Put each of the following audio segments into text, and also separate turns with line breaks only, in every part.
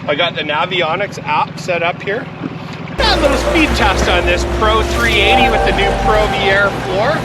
I got the Navionics app set up here. Got a little speed test on this Pro 380 with the new Pro V Air floor.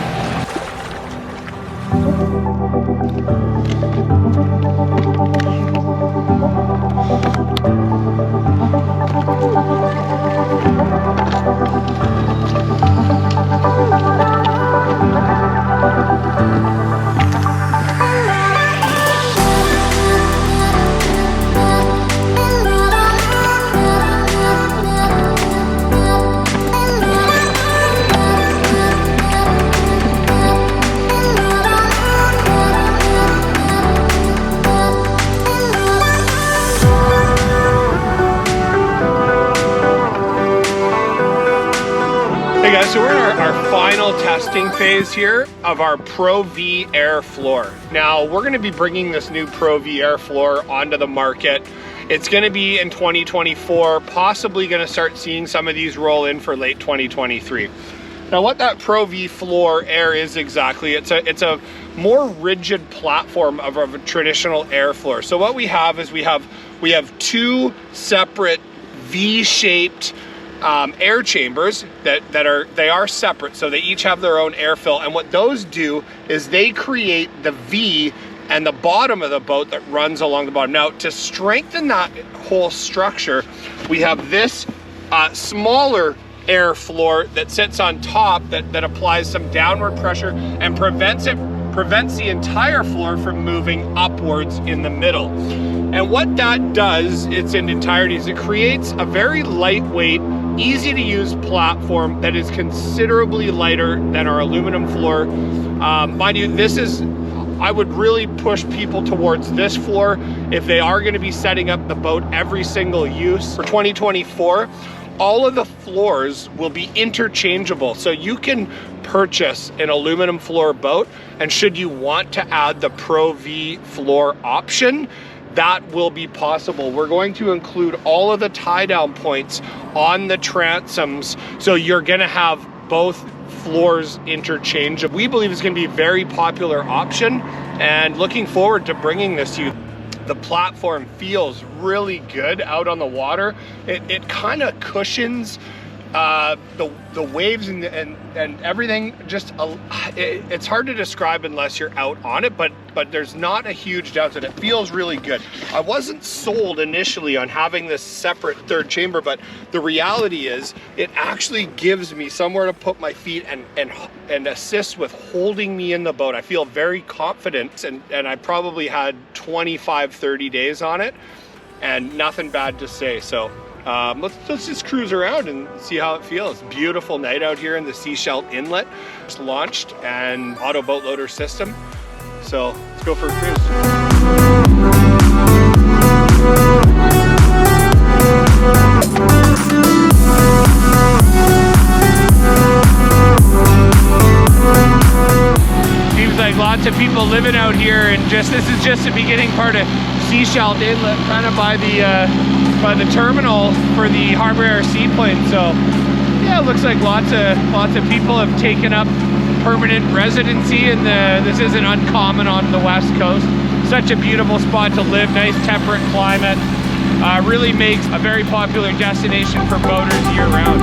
Hey guys, so we're in our final testing phase here of our Pro V Air floor. Now, we're gonna be bringing this new Pro V Air floor onto the market. It's gonna be in 2024, possibly gonna start seeing some of these roll in for late 2023. Now, what that Pro V floor Air is exactly, it's a more rigid platform of a traditional air floor. So what we have is we have two separate V-shaped air chambers that are separate, so they each have their own airfill, and what those do is they create the V and the bottom of the boat that runs along the bottom. Now, to strengthen that whole structure, we have this smaller air floor that sits on top that applies some downward pressure and prevents the entire floor from moving upwards in the middle. And what that does, its in entirety, is it creates a very lightweight, easy to use platform that is considerably lighter than our aluminum floor. Mind you, I would really push people towards this floor if they are going to be setting up the boat every single use. For 2024, all of the floors will be interchangeable, so you can purchase an aluminum floor boat, and should you want to add the Pro V floor option, that will be possible. We're going to include all of the tie down points on the transoms, so you're gonna have both floors interchangeable. We believe it's gonna be a very popular option, and looking forward to bringing this to you. The platform feels really good out on the water. It kind of cushions the waves and everything. Just it's hard to describe unless you're out on it, but there's not a huge downside. It feels really good. I wasn't sold initially on having this separate third chamber, but the reality is it actually gives me somewhere to put my feet and assist with holding me in the boat. I feel very confident, and I probably had 25-30 days on it and nothing bad to say. So let's just cruise around and see how it feels. Beautiful night out here in the Seashell Inlet. Just launched an auto boat loader system. So let's go for a cruise. Seems like lots of people living out here, and this is just the beginning part of Seashell Inlet, kind of by the terminal for the Harbor Air Seaplane. So yeah, it looks like lots of people have taken up permanent residency, and this isn't uncommon on the West Coast. Such a beautiful spot to live, nice temperate climate. Really makes a very popular destination for boaters year round.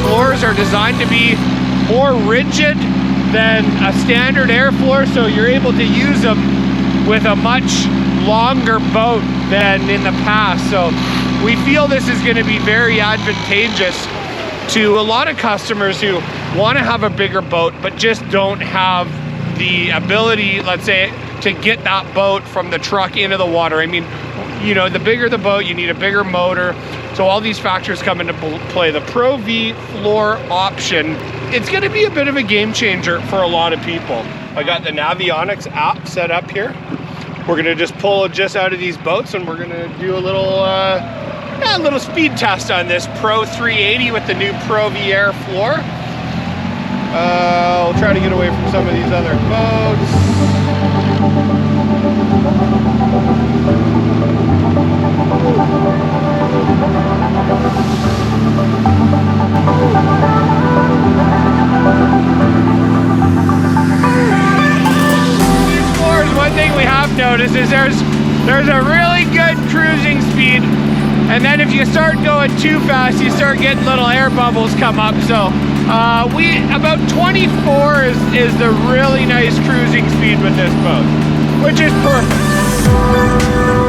Floors are designed to be more rigid than a standard air floor, so you're able to use them with a much longer boat than in the past. So we feel this is going to be very advantageous to a lot of customers who want to have a bigger boat but just don't have the ability, let's say, to get that boat from the truck into the water. I mean, you know, the bigger the boat, you need a bigger motor. So all these factors come into play. The Pro V floor option, it's going to be a bit of a game changer for a lot of people. I got the Navionics app set up here. We're going to just pull just out of these boats, and we're going to do a little speed test on this Pro 380 with the new Pro V Air floor. We'll try to get away from some of these other boats. notice is there's a really good cruising speed, and then if you start going too fast, you start getting little air bubbles come up. So about 24 is the really nice cruising speed with this boat, which is perfect.